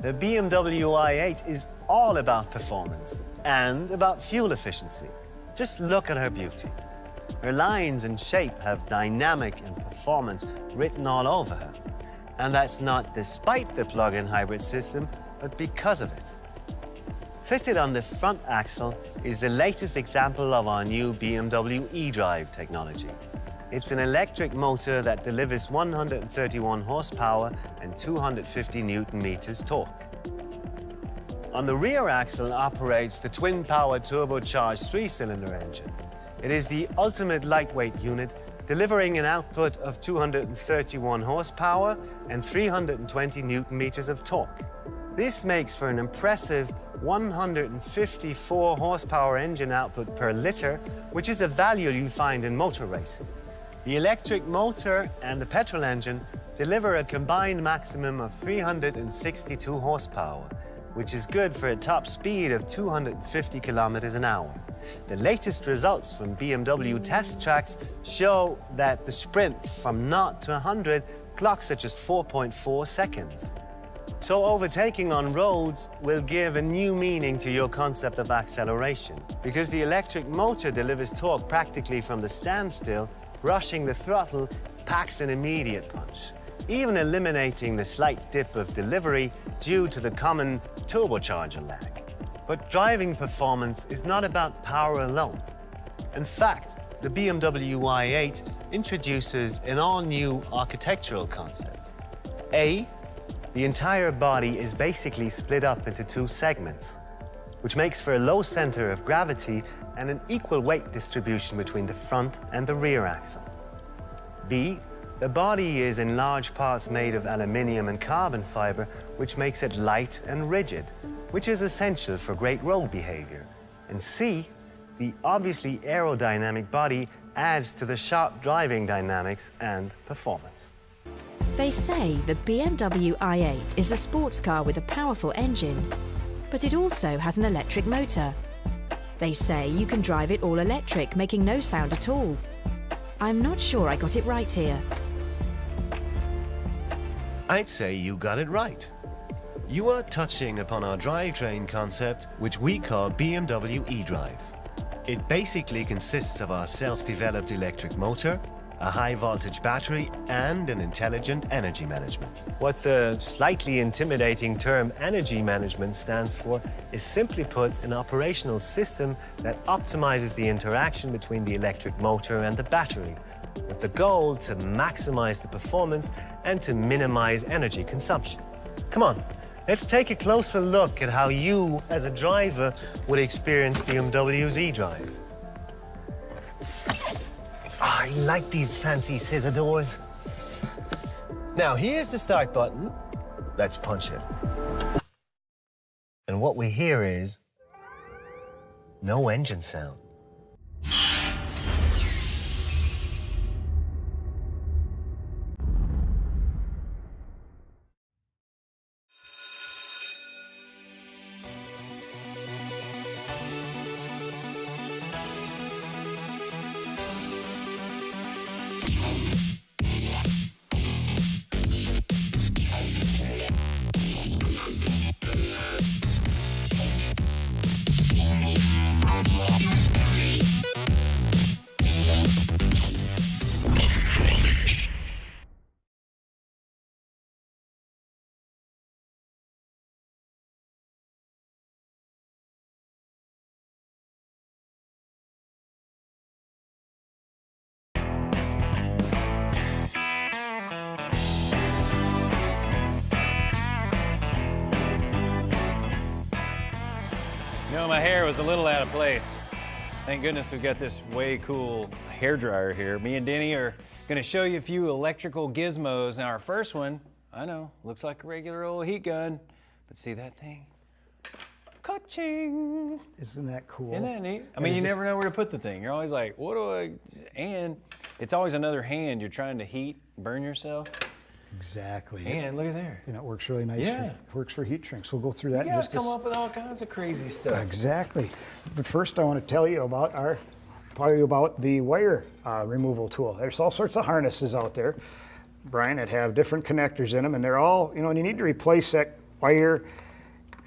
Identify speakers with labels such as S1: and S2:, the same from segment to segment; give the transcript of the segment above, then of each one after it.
S1: The BMW i8 is all about performance and about fuel efficiency. Just look at her beauty. Her lines and shape have dynamic and performance written all over her. And that's not despite the plug-in hybrid system, but because of it. Fitted on the front axle is the latest example of our new BMW eDrive technology. It's an electric motor that delivers 131 horsepower and 250 Newton-meters torque. On the rear axle operates the twin-power turbocharged three-cylinder engine. It is the ultimate lightweight unit, delivering an output of 231 horsepower and 320 Newton-meters of torque. This makes for an impressive 154 horsepower engine output per liter, which is a value you find in motor racing. The electric motor and the petrol engine deliver a combined maximum of 362 horsepower, which is good for a top speed of 250 kilometers an hour. The latest results from BMW test tracks show that the sprint from 0 to 100 clocks at just 4.4 seconds. So overtaking on roads will give a new meaning to your concept of acceleration, because the electric motor delivers torque practically from the standstill. Rushing the throttle packs an immediate punch, even eliminating the slight dip of delivery due to the common turbocharger lag. But driving performance is not about power alone. In fact, the BMW i8 introduces an all-new architectural concept. The entire body is basically split up into two segments, which makes for a low center of gravity and an equal weight distribution between the front and the rear axle. B, the body is in large parts made of aluminium and carbon fiber, which makes it light and rigid, which is essential for great road behavior. And C, the obviously aerodynamic body adds to the sharp driving dynamics and performance.
S2: They say the BMW i8 is a sports car with a powerful engine, but it also has an electric motor. They say you can drive it all electric, making no sound at all. I'm not sure I got it right here.
S3: I'd say you got it right. You are touching upon our drivetrain concept, which we call BMW eDrive. It basically consists of our self-developed electric motor, a high-voltage battery, and an intelligent energy management.
S1: What the slightly intimidating term energy management stands for is, simply put, an operational system that optimizes the interaction between the electric motor and the battery, with the goal to maximize the performance and to minimize energy consumption. Come on, let's take a closer look at how you, as a driver, would experience BMW's eDrive. I like these fancy scissor doors. Now, here's the start button. Let's punch it. And what we hear is no engine sound.
S4: You know, my hair was a little out of place. Thank goodness we've got this way cool hair dryer here. Me and Denny are gonna show you a few electrical gizmos. Now our first one, I know, looks like a regular old heat gun, but see that thing? Ka-ching!
S5: Isn't that cool?
S4: Isn't that neat? I mean, you never know where to put the thing. You're always like, what do I, and it's always another hand you're trying to heat, burn yourself.
S5: Exactly.
S4: And look at there.
S5: You know, it works really nice.
S4: Yeah.
S5: It works for heat shrinks. We'll go through that
S4: You
S5: in
S4: guys
S5: just
S4: come up with all kinds of crazy stuff.
S5: Exactly. But first I want to tell you about the wire removal tool. There's all sorts of harnesses out there, Brian, that have different connectors in them, and they're all, you know, and you need to replace that wire,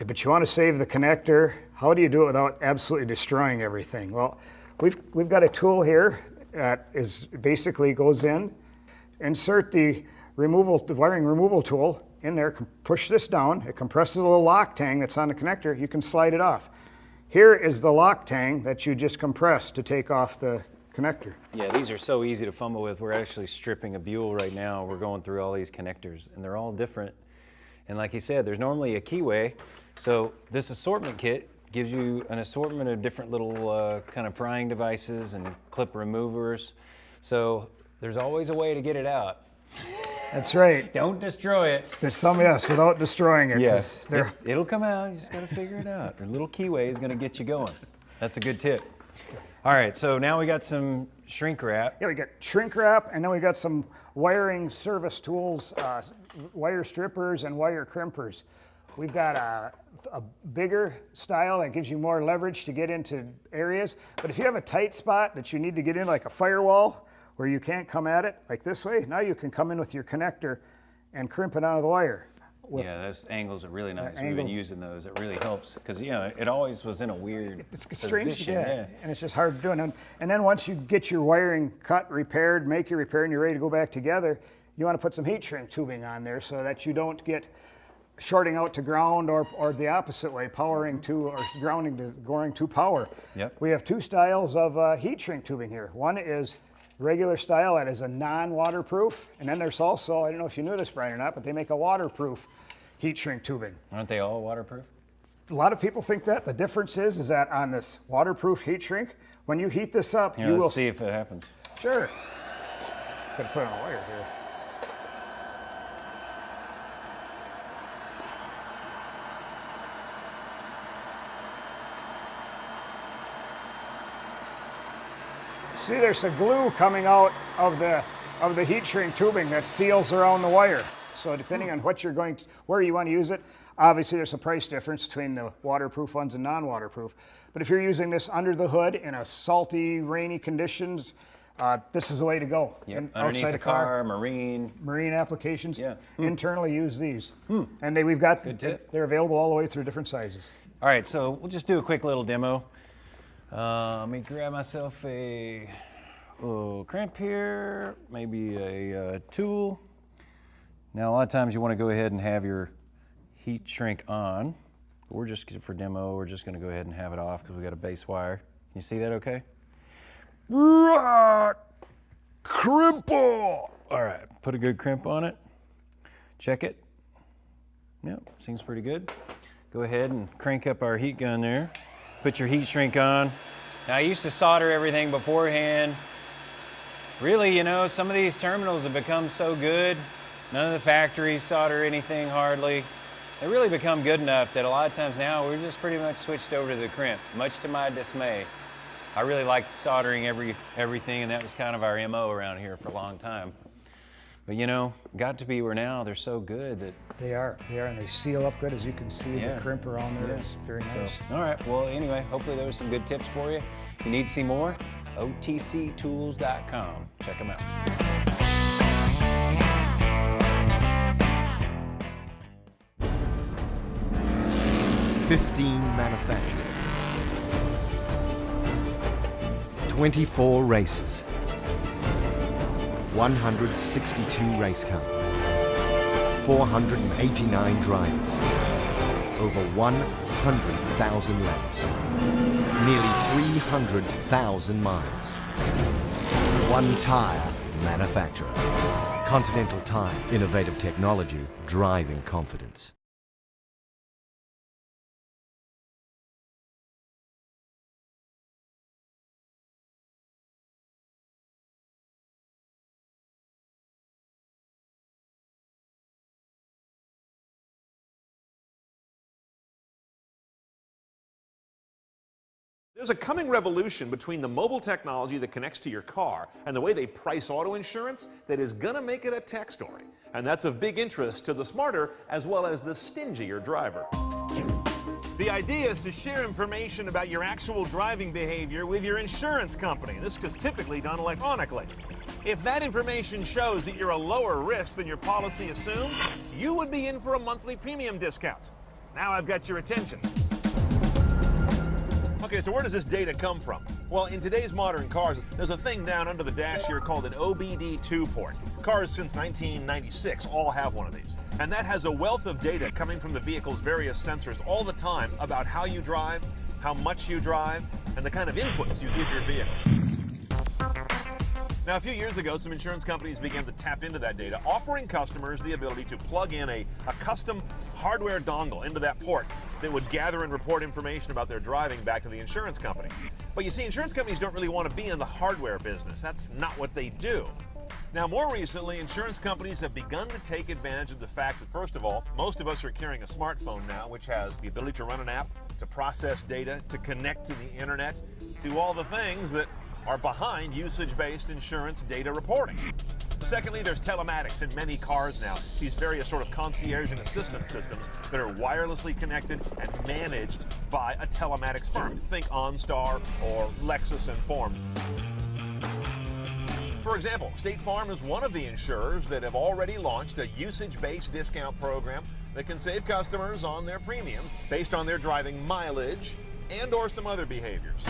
S5: but you want to save the connector. How do you do it without absolutely destroying everything? Well, we've got a tool here that is basically goes in, insert the wiring removal tool in there, push this down, it compresses a little lock tang that's on the connector, you can slide it off. Here is the lock tang that you just compressed to take off the connector.
S4: Yeah, these are so easy to fumble with. We're actually stripping a Buell right now. We're going through all these connectors, and they're all different. And like he said, there's normally a keyway. So this assortment kit gives you an assortment of different little kind of prying devices and clip removers. So there's always a way to get it out.
S5: That's right.
S4: Don't destroy it.
S5: There's some, yes, without destroying it.
S4: Yes, it'll come out. You just got to figure it out. A little keyway is going to get you going. That's a good tip. All right, so now we got some shrink wrap.
S5: Yeah, we got shrink wrap, and then we got some wiring service tools, wire strippers and wire crimpers. We've got a bigger style that gives you more leverage to get into areas. But if you have a tight spot that you need to get in, like a firewall, where you can't come at it like this way, now you can come in with your connector and crimp it out of the wire.
S4: Yeah, those angles are really nice. We've been using those. It really helps because, you know, it always was in a weird position.
S5: Yeah, and it's just hard to do. And then once you get your wiring cut, repaired, make your repair, and you're ready to go back together, you want to put some heat shrink tubing on there so that you don't get shorting out to ground or the opposite way, powering to or grounding to going to power.
S4: Yep.
S5: We have two styles of heat shrink tubing here. One is regular style that is a non-waterproof, and then there's also, I don't know if you knew this, Brian, or not, but they make a waterproof heat shrink tubing.
S4: Aren't they all waterproof?
S5: A lot of people think that. The difference is that on this waterproof heat shrink, when you heat this up,
S4: Here,
S5: you will
S4: let's see if it happens.
S5: Sure. Gotta put it on a wire here. See, there's a glue coming out of the heat shrink tubing that seals around the wire. So depending on what where you want to use it, obviously there's a price difference between the waterproof ones and non-waterproof. But if you're using this under the hood in a salty, rainy conditions, this is the way to go.
S4: Yep. Underneath the car, marine
S5: applications.
S4: Yeah.
S5: Internally use these. And we've got,
S4: Good tip.
S5: They're available all the way through different sizes.
S4: All right, so we'll just do a quick little demo. Let me grab myself a little crimp here, maybe a tool. Now, a lot of times you want to go ahead and have your heat shrink on. But we're just, for demo, we're just going to go ahead and have it off because we got a base wire. Can you see that okay? Crimple! All right, put a good crimp on it. Check it. Yep, seems pretty good. Go ahead and crank up our heat gun there. Put your heat shrink on. Now, I used to solder everything beforehand. Really, you know, some of these terminals have become so good. None of the factories solder anything hardly. They really become good enough that a lot of times now we're just pretty much switched over to the crimp, much to my dismay. I really liked soldering everything, and that was kind of our MO around here for a long time. But you know, got to be where now they're so good that
S5: They are, and they seal up good, as you can see.
S4: Yeah.
S5: The crimp around there is very nice.
S4: all right, well, anyway, hopefully there was some good tips for you. If you need to see more, otctools.com. Check them out.
S6: "15 manufacturers, 24 races, 162 race cars, 489 drivers, over 100,000 laps, nearly 300,000 miles. One tire manufacturer. Continental Tire. Innovative technology, driving confidence."
S7: There's a coming revolution between the mobile technology that connects to your car and the way they price auto insurance that is gonna make it a tech story. And that's of big interest to the smarter as well as the stingier driver. The idea is to share information about your actual driving behavior with your insurance company. This is typically done electronically. If that information shows that you're a lower risk than your policy assumed, you would be in for a monthly premium discount. Now I've got your attention. Okay, so where does this data come from? Well, in today's modern cars, there's a thing down under the dash here called an OBD2 port. Cars since 1996 all have one of these. And that has a wealth of data coming from the vehicle's various sensors all the time about how you drive, how much you drive, and the kind of inputs you give your vehicle. Now, a few years ago, some insurance companies began to tap into that data, offering customers the ability to plug in a custom hardware dongle into that port that would gather and report information about their driving back to the insurance company. But you see, insurance companies don't really want to be in the hardware business. That's not what they do. Now, more recently, insurance companies have begun to take advantage of the fact that, first of all, most of us are carrying a smartphone now, which has the ability to run an app, to process data, to connect to the internet, do all the things that are behind usage-based insurance data reporting. Secondly, there's telematics in many cars now, these various sort of concierge and assistance systems that are wirelessly connected and managed by a telematics firm. Think OnStar or Lexus Informed. For example, State Farm is one of the insurers that have already launched a usage-based discount program that can save customers on their premiums based on their driving mileage and or some other behaviors.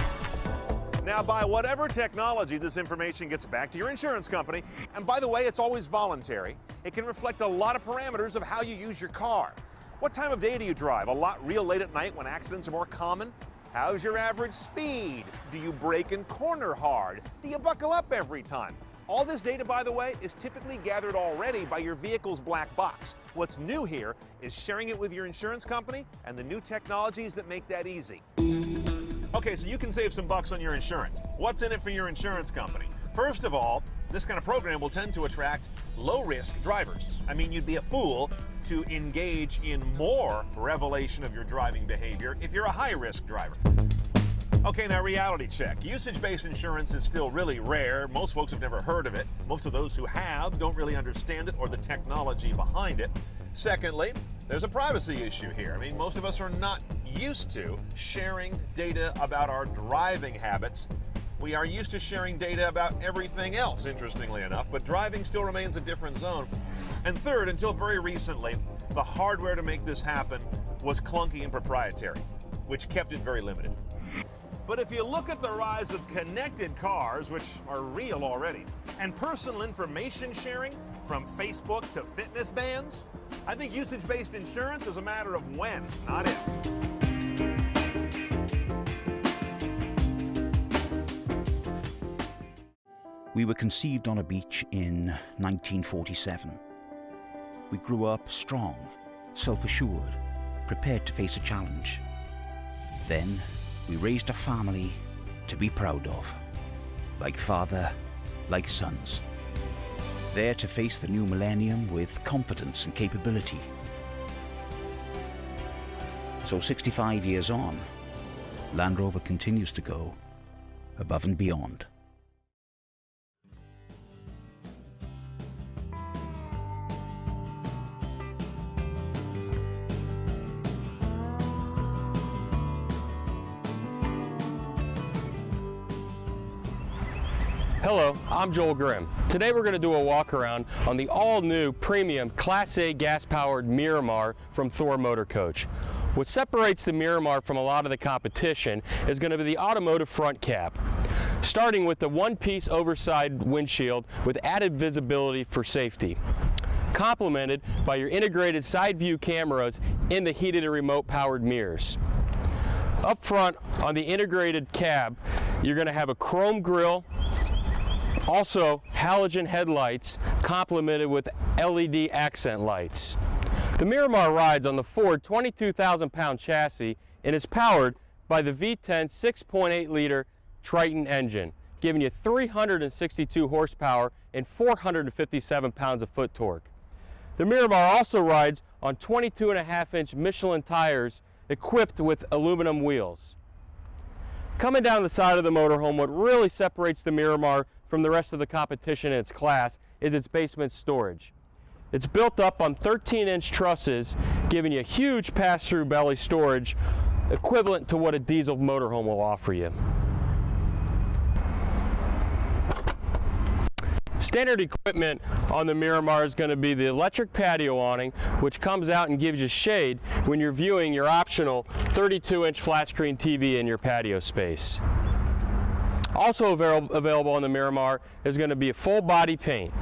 S7: Now, by whatever technology this information gets back to your insurance company, and by the way, it's always voluntary, it can reflect a lot of parameters of how you use your car. What time of day do you drive? A lot real late at night when accidents are more common? How's your average speed? Do you brake and corner hard? Do you buckle up every time? All this data, by the way, is typically gathered already by your vehicle's black box. What's new here is sharing it with your insurance company and the new technologies that make that easy. Okay, so you can save some bucks on your insurance. What's in it for your insurance company? First of all, this kind of program will tend to attract low-risk drivers. I mean, you'd be a fool to engage in more revelation of your driving behavior if you're a high-risk driver. Okay, now reality check. Usage-based insurance is still really rare. Most folks have never heard of it. Most of those who have don't really understand it or the technology behind it. Secondly, there's a privacy issue here. I mean, most of us are not used to sharing data about our driving habits. We are used to sharing data about everything else, interestingly enough, but driving still remains a different zone. And third, until very recently, the hardware to make this happen was clunky and proprietary, which kept it very limited. But if you look at the rise of connected cars, which are real already, and personal information sharing, from Facebook to fitness bands, I think usage-based insurance is a matter of when, not if.
S8: We were conceived on a beach in 1947. We grew up strong, self-assured, prepared to face a challenge. Then we raised a family to be proud of, like father, like sons. There to face the new millennium with confidence and capability. So 65 years on, Land Rover continues to go above and beyond.
S9: Hello, I'm Joel Grimm. Today we're going to do a walk around on the all-new premium Class A gas-powered Miramar from Thor Motor Coach. What separates the Miramar from a lot of the competition is going to be the Automotive front cap. Starting with the one-piece oversized windshield with added visibility for safety. Complemented by your integrated side view cameras in the heated and remote powered mirrors. Up front on the integrated cab, you're going to have a chrome grille, also halogen headlights complemented with LED accent lights. The Miramar rides on the Ford 22,000-pound chassis and is powered by the V10 6.8-liter Triton engine, giving you 362 horsepower and 457 pounds of foot torque. The Miramar also rides on 22.5-inch Michelin tires equipped with aluminum wheels. Coming down the side of the motorhome, what really separates the Miramar from the rest of the competition in its class is its basement storage. It's built up on 13-inch trusses, giving you huge pass-through belly storage equivalent to what a diesel motorhome will offer you. Standard equipment on the Miramar is going to be the electric patio awning, which comes out and gives you shade when you're viewing your optional 32-inch flat screen TV in your patio space. Also available on the Miramar is going to be a full body paint.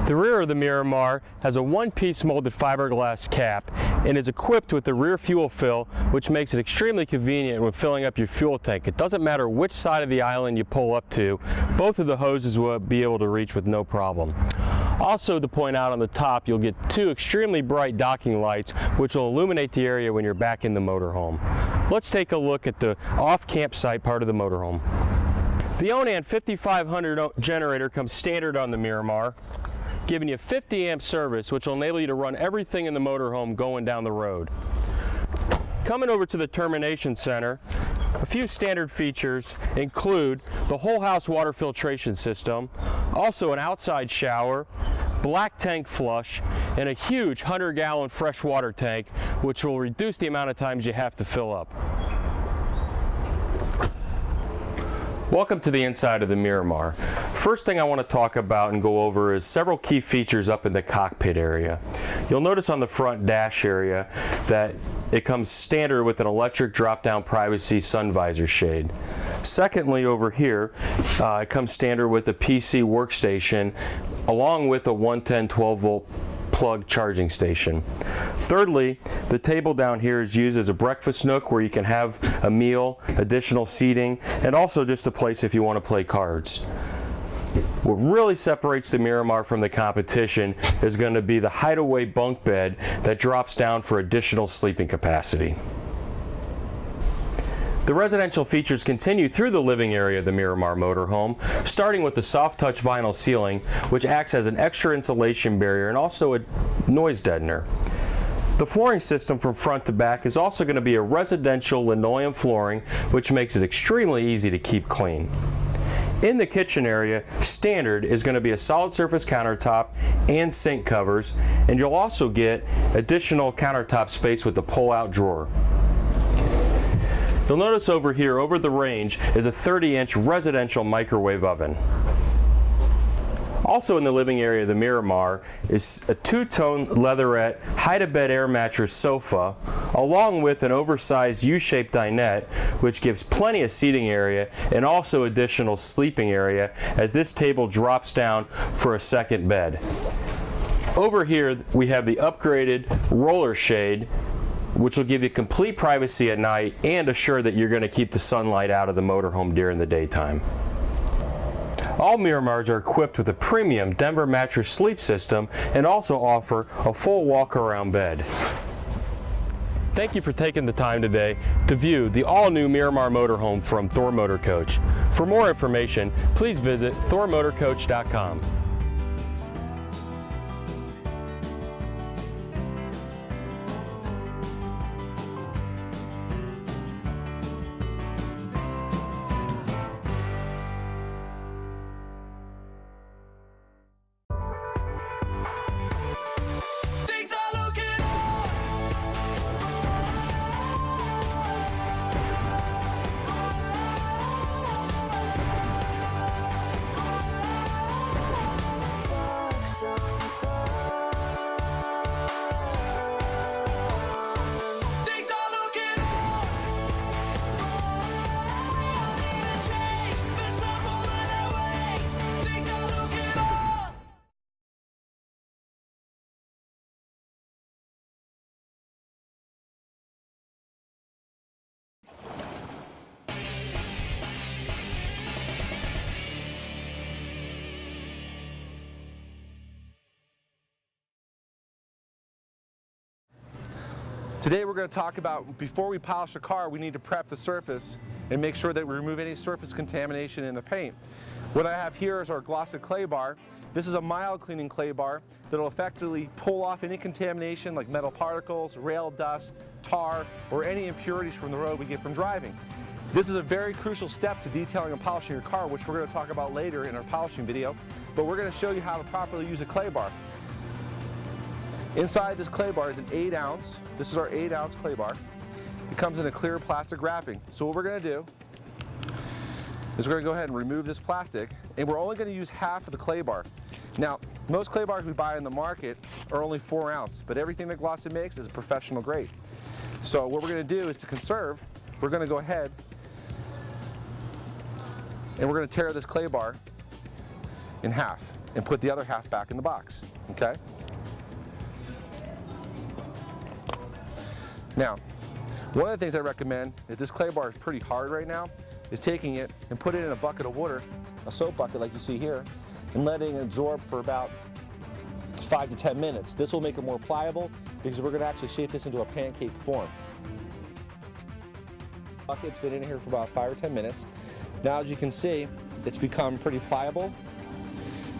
S9: The rear of the Miramar has a one-piece molded fiberglass cap and is equipped with the rear fuel fill, which makes it extremely convenient when filling up your fuel tank. It doesn't matter which side of the island you pull up to, both of the hoses will be able to reach with no problem. Also, to point out, on the top you'll get two extremely bright docking lights which will illuminate the area when you're back in the motorhome. Let's take a look at the off-campsite part of the motorhome. The Onan 5500 generator comes standard on the Miramar, giving you 50 amp service, which will enable you to run everything in the motorhome going down the road. Coming over to the termination center, a few standard features include the whole house water filtration system, also an outside shower, black tank flush, and a huge 100-gallon freshwater tank, which will reduce the amount of times you have to fill up. Welcome to the inside of the Miramar. First thing I want to talk about and go over is several key features up in the cockpit area. You'll notice on the front dash area that it comes standard with an electric drop-down privacy sun visor shade. Secondly, over here, it comes standard with a PC workstation along with a 110 12-volt plug charging station. Thirdly, the table down here is used as a breakfast nook where you can have a meal, additional seating, and also just a place if you want to play cards. What really separates the Miramar from the competition is going to be the hideaway bunk bed that drops down for additional sleeping capacity. The residential features continue through the living area of the Miramar motorhome, starting with the soft touch vinyl ceiling, which acts as an extra insulation barrier and also a noise deadener. The flooring system from front to back is also going to be a residential linoleum flooring, which makes it extremely easy to keep clean. In the kitchen area, standard is going to be a solid surface countertop and sink covers, and you'll also get additional countertop space with the pull-out drawer. You'll notice over here, over the range, is a 30-inch residential microwave oven. Also in the living area of the Miramar is a two-tone leatherette hide-a-bed air mattress sofa, along with an oversized U-shaped dinette, which gives plenty of seating area and also additional sleeping area as this table drops down for a second bed. Over here we have the upgraded roller shade, which will give you complete privacy at night and assure that you're going to keep the sunlight out of the motorhome during the daytime. All Miramars are equipped with a premium Denver mattress sleep system and also offer a full walk-around bed. Thank you for taking the time today to view the all-new Miramar motorhome from Thor Motor Coach. For more information, please visit thormotorcoach.com.
S10: Today we're going to talk about, before we polish a car, we need to prep the surface and make sure that we remove any surface contamination in the paint. What I have here is our glossed clay bar. This is a mild cleaning clay bar that will effectively pull off any contamination like metal particles, rail dust, tar, or any impurities from the road we get from driving. This is a very crucial step to detailing and polishing your car, which we're going to talk about later in our polishing video, but we're going to show you how to properly use a clay bar. Inside this clay bar is an 8-ounce. This is our 8-ounce clay bar. It comes in a clear plastic wrapping. So what we're going to do is we're going to go ahead and remove this plastic, and we're only going to use half of the clay bar. Now, most clay bars we buy in the market are only 4 ounce, but everything that Glossy makes is professional grade. So what we're going to do is to conserve, we're going to go ahead and we're going to tear this clay bar in half and put the other half back in the box, okay? Now, one of the things I recommend, if this clay bar is pretty hard right now, is taking it and put it in a bucket of water, a soap bucket like you see here, and letting it absorb for about 5 to 10 minutes. This will make it more pliable because we're going to actually shape this into a pancake form. The bucket's been in here for about 5 or 10 minutes. Now, as you can see, it's become pretty pliable.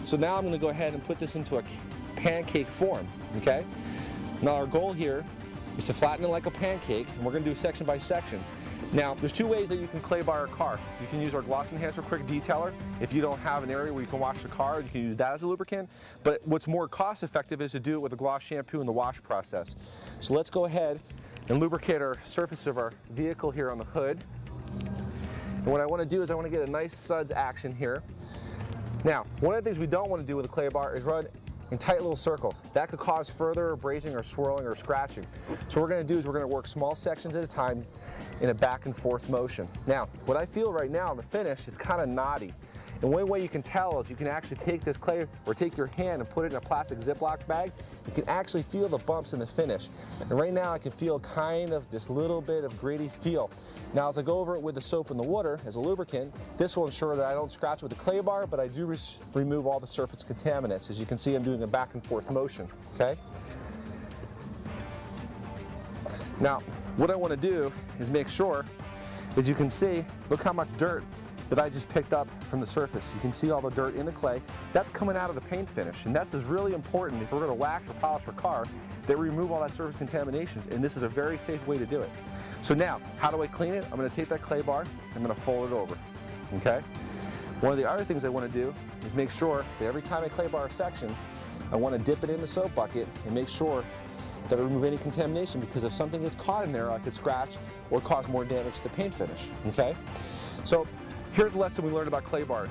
S10: So now I'm going to go ahead and put this into a pancake form, okay? Now our goal here is to flatten it like a pancake, and we're going to do section by section. Now, there's 2 ways that you can clay bar a car. You can use our Gloss Enhancer Quick Detailer. If you don't have an area where you can wash the car, you can use that as a lubricant. But what's more cost effective is to do it with the gloss shampoo and the wash process. So let's go ahead and lubricate our surface of our vehicle here on the hood. And what I want to do is I want to get a nice suds action here. Now, one of the things we don't want to do with a clay bar is run in tight little circles. That could cause further abrasion or swirling or scratching. So what we're going to do is we're going to work small sections at a time in a back and forth motion. Now, what I feel right now in the finish, it's kind of knotty. And one way you can tell is you can actually take this clay or take your hand and put it in a plastic Ziploc bag. You can actually feel the bumps in the finish. And right now I can feel kind of this little bit of gritty feel. Now as I go over it with the soap and the water as a lubricant, this will ensure that I don't scratch with the clay bar, but I do remove all the surface contaminants. As you can see, I'm doing a back and forth motion, okay? Now, what I want to do is make sure, as you can see, look how much dirt that I just picked up from the surface. You can see all the dirt in the clay. That's coming out of the paint finish, and that's is really important if we're going to wax or polish our car, that we remove all that surface contaminations, and this is a very safe way to do it. So now, how do I clean it? I'm going to take that clay bar, I'm going to fold it over, okay? One of the other things I want to do is make sure that every time I clay bar a section, I want to dip it in the soap bucket and make sure that I remove any contamination, because if something gets caught in there, I could scratch or cause more damage to the paint finish, okay? So here's the lesson we learned about clay bar.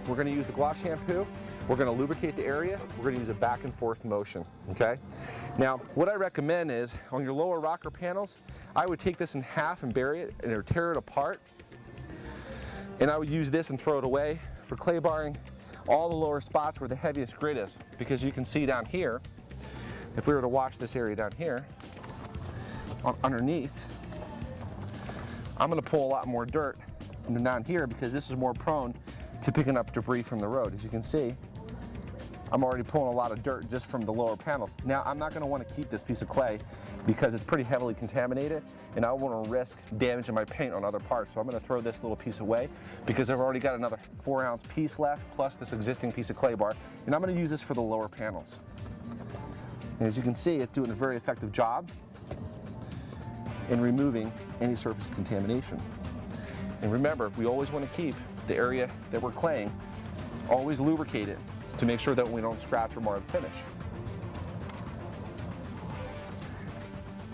S10: We're going to use the gloss shampoo, we're going to lubricate the area, we're going to use a back and forth motion, okay? Now, what I recommend is, on your lower rocker panels, I would take this in half and bury it and tear it apart, and I would use this and throw it away for clay barring all the lower spots where the heaviest grit is, because you can see down here, if we were to watch this area down here, underneath, I'm going to pull a lot more dirt down here because this is more prone to picking up debris from the road. As you can see, I'm already pulling a lot of dirt just from the lower panels. Now, I'm not going to want to keep this piece of clay because it's pretty heavily contaminated, and I don't want to risk damaging my paint on other parts. So I'm going to throw this little piece away because I've already got another 4-ounce piece left plus this existing piece of clay bar, and I'm going to use this for the lower panels. And as you can see, it's doing a very effective job in removing any surface contamination. And remember, we always want to keep the area that we're claying, always lubricate it to make sure that we don't scratch or mar the finish.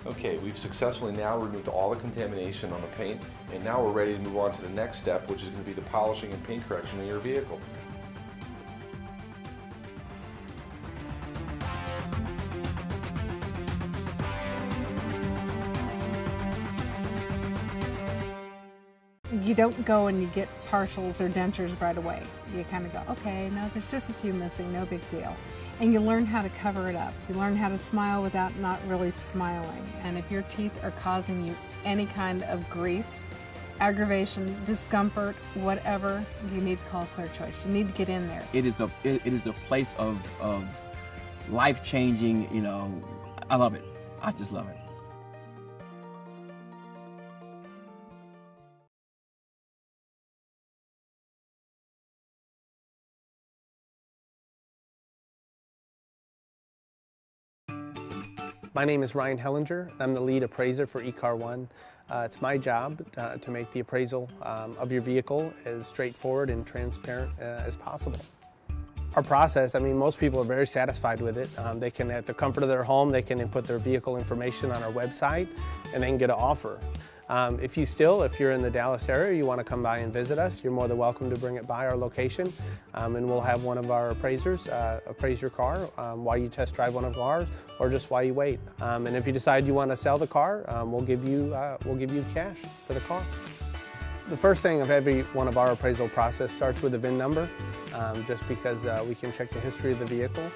S11: Okay, we've successfully now removed all the contamination on the paint, and now we're ready to move on to the next step, which is going to be the polishing and paint correction of your vehicle.
S12: You don't go and you get partials or dentures right away. You kind of go, okay, no, there's just a few missing, no big deal. And you learn how to cover it up. You learn how to smile without not really smiling. And if your teeth are causing you any kind of grief, aggravation, discomfort, whatever, you need to call Clear Choice. You need to get in there.
S13: It is a place of life-changing, you know, I love it. I just love it.
S14: My name is Ryan Hellinger. I'm the lead appraiser for eCar One. It's my job to make the appraisal of your vehicle as straightforward and transparent as possible. Our process, I mean, most people are very satisfied with it. They can, at the comfort of their home, they can input their vehicle information on our website and they can get an offer. If you're in the Dallas area, you want to come by and visit us, you're more than welcome to bring it by our location, and we'll have one of our appraisers appraise your car while you test drive one of ours, or just while you wait. And if you decide you want to sell the car, we'll give you cash for the car. The first thing of every one of our appraisal process starts with a VIN number, just because we can check the history of the vehicle.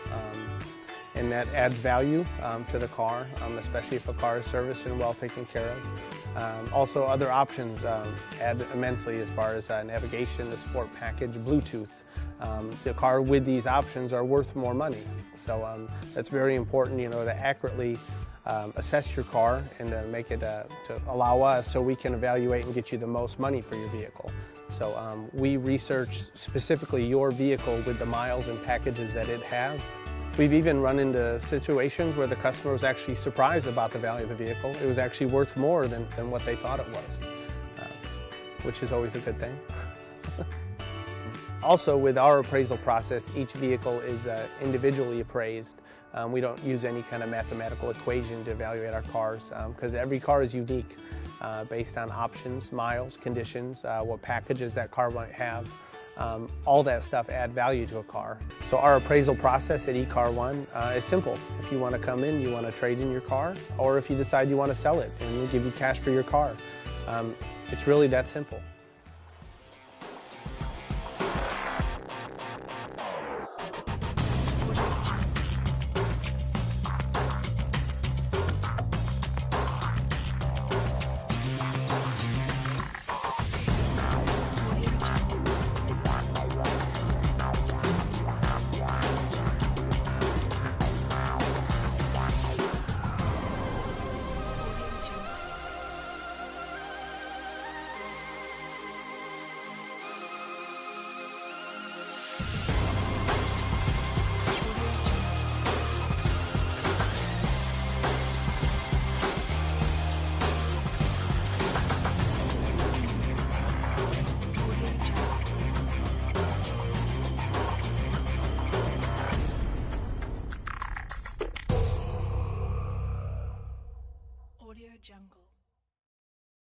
S14: And that adds value to the car, especially if a car is serviced and well taken care of. Also, other options add immensely as far as navigation, the sport package, Bluetooth. The car with these options are worth more money. So that's very important, to accurately assess your car and to make it to allow us so we can evaluate and get you the most money for your vehicle. So we research specifically your vehicle with the miles and packages that it has. We've even run into situations where the customer was actually surprised about the value of the vehicle. It was actually worth more than what they thought it was, which is always a good thing. Also, with our appraisal process, each vehicle is individually appraised. We don't use any kind of mathematical equation to evaluate our cars because every car is unique based on options, miles, conditions, what packages that car might have. All that stuff add value to a car. So our appraisal process at eCar1 is simple. If you want to come in, you want to trade in your car, or if you decide you want to sell it and we'll give you cash for your car. It's really that simple.